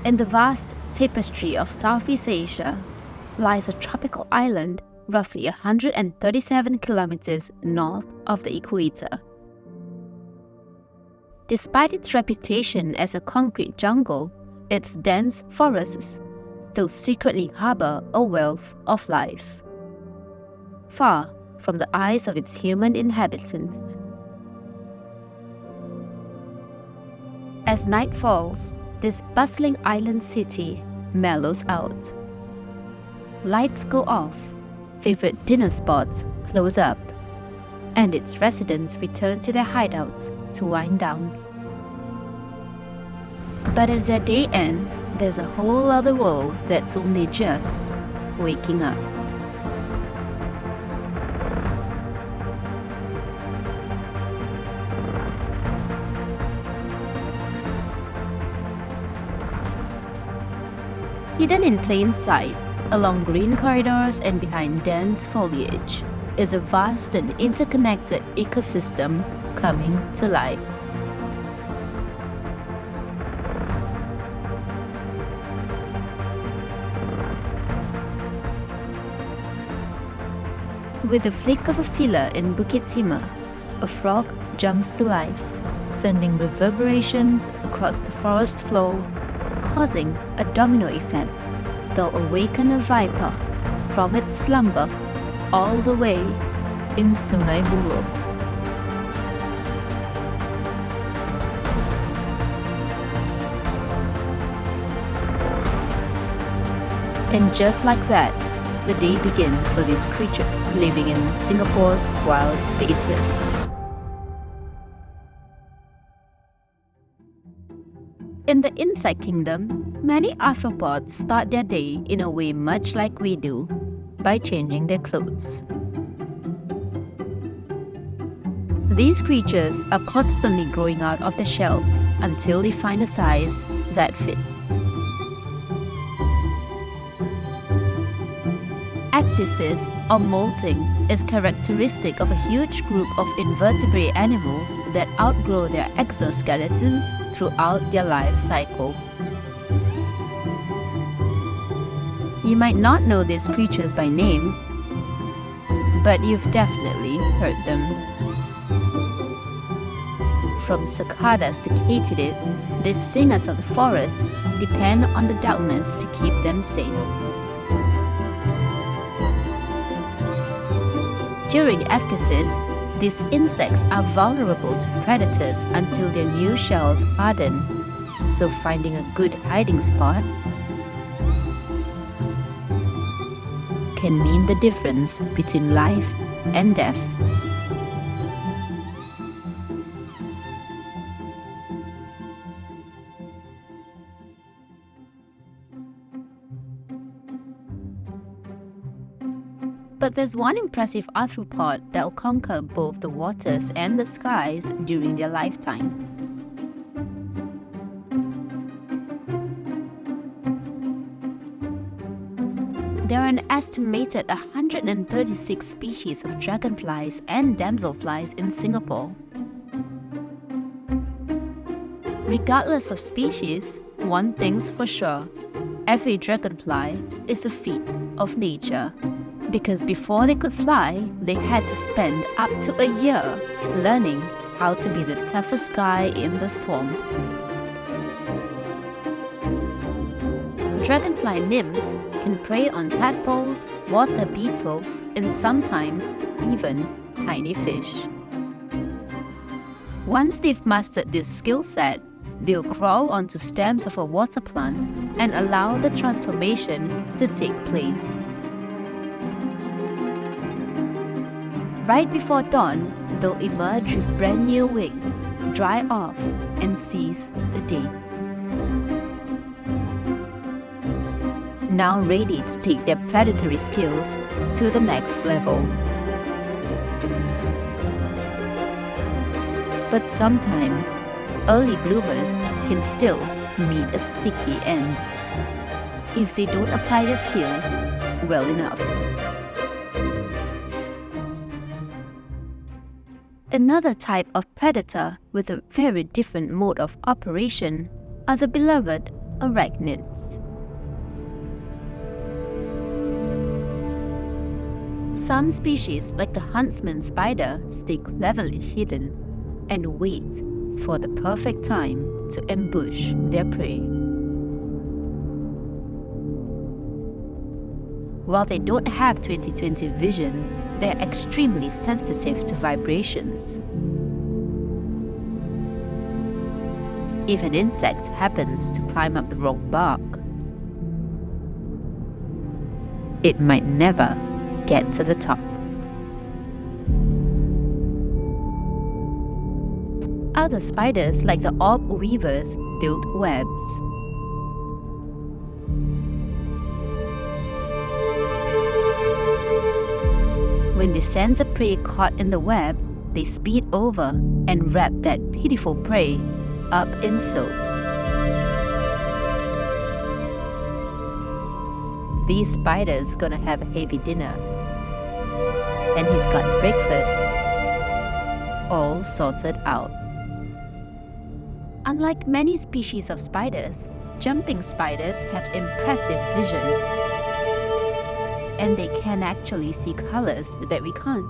In the vast tapestry of Southeast Asia lies a tropical island roughly 137 kilometers north of the equator. Despite its reputation as a concrete jungle, its dense forests still secretly harbor a wealth of life, far from the eyes of its human inhabitants. As night falls, this bustling island city mellows out. Lights go off, favorite dinner spots close up, and its residents return to their hideouts to wind down. But as their day ends, there's a whole other world that's only just waking up. Hidden in plain sight, along green corridors and behind dense foliage, is a vast and interconnected ecosystem coming to life. With the flick of a feeler in Bukit Timah, a frog jumps to life, sending reverberations across the forest floor, causing a domino effect that'll awaken a viper from its slumber all the way in Sungai Buloh. And just like that, the day begins for these creatures living in Singapore's wild spaces. In the insect kingdom, many arthropods start their day in a way much like we do, by changing their clothes. These creatures are constantly growing out of their shells until they find a size that fits. Ecdysis, or molting, is characteristic of a huge group of invertebrate animals that outgrow their exoskeletons throughout their life cycle. You might not know these creatures by name, but you've definitely heard them. From cicadas to katydids, these singers of the forests depend on the darkness to keep them safe. During ecdysis, these insects are vulnerable to predators until their new shells harden, so finding a good hiding spot can mean the difference between life and death. But there's one impressive arthropod that'll conquer both the waters and the skies during their lifetime. There are an estimated 136 species of dragonflies and damselflies in Singapore. Regardless of species, one thing's for sure: every dragonfly is a feat of nature. Because before they could fly, they had to spend up to a year learning how to be the toughest guy in the swamp. Dragonfly nymphs can prey on tadpoles, water beetles, and sometimes even tiny fish. Once they've mastered this skill set, they'll crawl onto stems of a water plant and allow the transformation to take place. Right before dawn, they'll emerge with brand new wings, dry off, and seize the day. Now ready to take their predatory skills to the next level. But sometimes, early bloomers can still meet a sticky end if they don't apply their skills well enough. Another type of predator with a very different mode of operation are the beloved arachnids. Some species, like the huntsman spider, stay cleverly hidden and wait for the perfect time to ambush their prey. While they don't have 20/20 vision, they're extremely sensitive to vibrations. If an insect happens to climb up the wrong bark, it might never get to the top. Other spiders, like the orb weavers, build webs. When they sense a prey caught in the web, they speed over and wrap that pitiful prey up in silk. These spiders gonna have a heavy dinner, and he's got breakfast all sorted out. Unlike many species of spiders, jumping spiders have impressive vision, and they can actually see colors that we can't.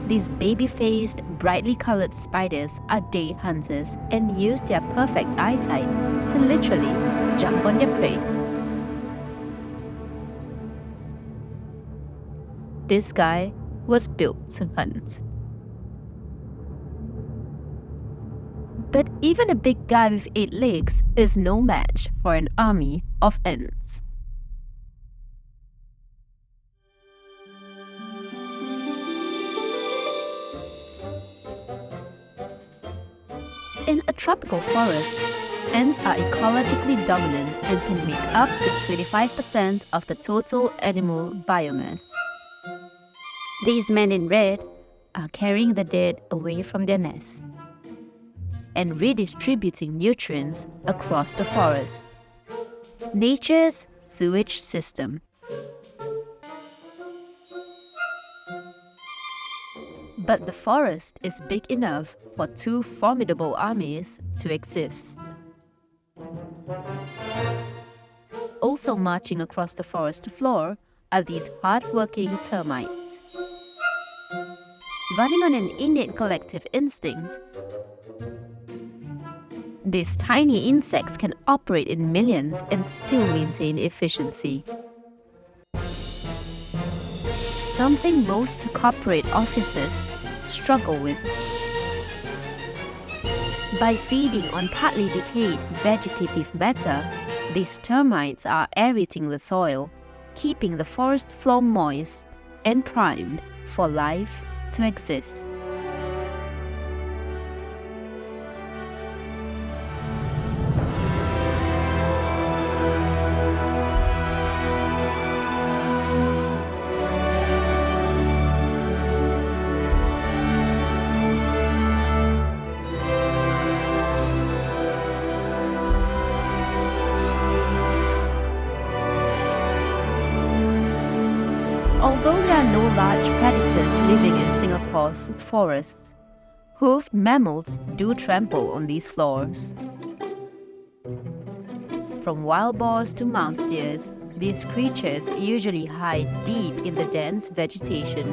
These baby-faced, brightly colored spiders are day hunters and use their perfect eyesight to literally jump on their prey. This guy was built to hunt. But even a big guy with 8 legs is no match for an army of ants. In a tropical forest, ants are ecologically dominant and can make up to 25% of the total animal biomass. These men in red are carrying the dead away from their nest and redistributing nutrients across the forest. Nature's sewage system. But the forest is big enough for 2 formidable armies to exist. Also marching across the forest floor are these hard-working termites. Running on an innate collective instinct, these tiny insects can operate in millions and still maintain efficiency. Something most corporate offices struggle with. By feeding on partly decayed vegetative matter, these termites are aerating the soil, keeping the forest floor moist and primed for life to exist. Although there are no large predators living in Singapore's forests, hoofed mammals do trample on these floors. From wild boars to mouse deers, these creatures usually hide deep in the dense vegetation.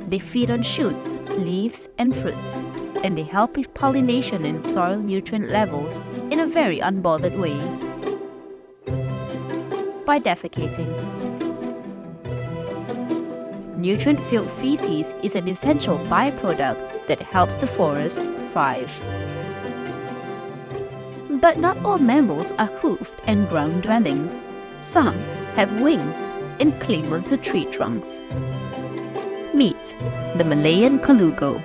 They feed on shoots, leaves, and fruits, and they help with pollination and soil nutrient levels in a very unbothered way. By defecating. Nutrient-filled feces is an essential byproduct that helps the forest thrive. But not all mammals are hoofed and ground-dwelling. Some have wings and cling onto tree trunks. Meet the Malayan colugo.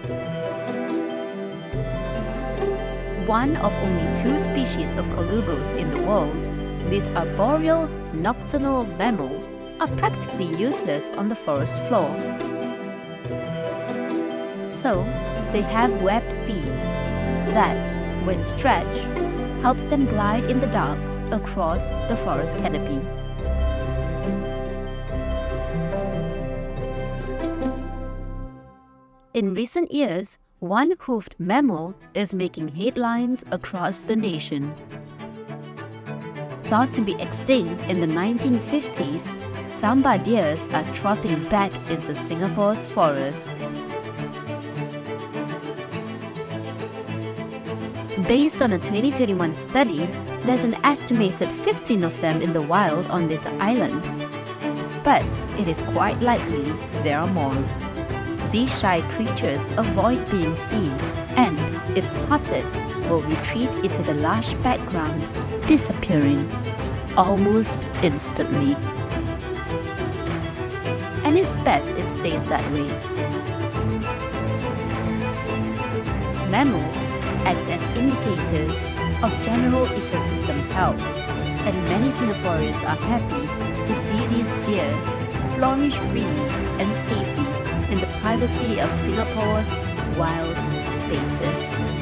One of only 2 species of colugos in the world, these arboreal, nocturnal mammals are practically useless on the forest floor. So, they have webbed feet that, when stretched, helps them glide in the dark across the forest canopy. In recent years, one-hoofed mammal is making headlines across the nation. Thought to be extinct in the 1950s, sambar deers are trotting back into Singapore's forests. Based on a 2021 study, there's an estimated 15 of them in the wild on this island. But it is quite likely there are more. These shy creatures avoid being seen and, if spotted, will retreat into the lush background, disappearing almost instantly. And it's best it stays that way. Mammals act as indicators of general ecosystem health, and many Singaporeans are happy to see these deers flourish freely and safely in the privacy of Singapore's wild spaces.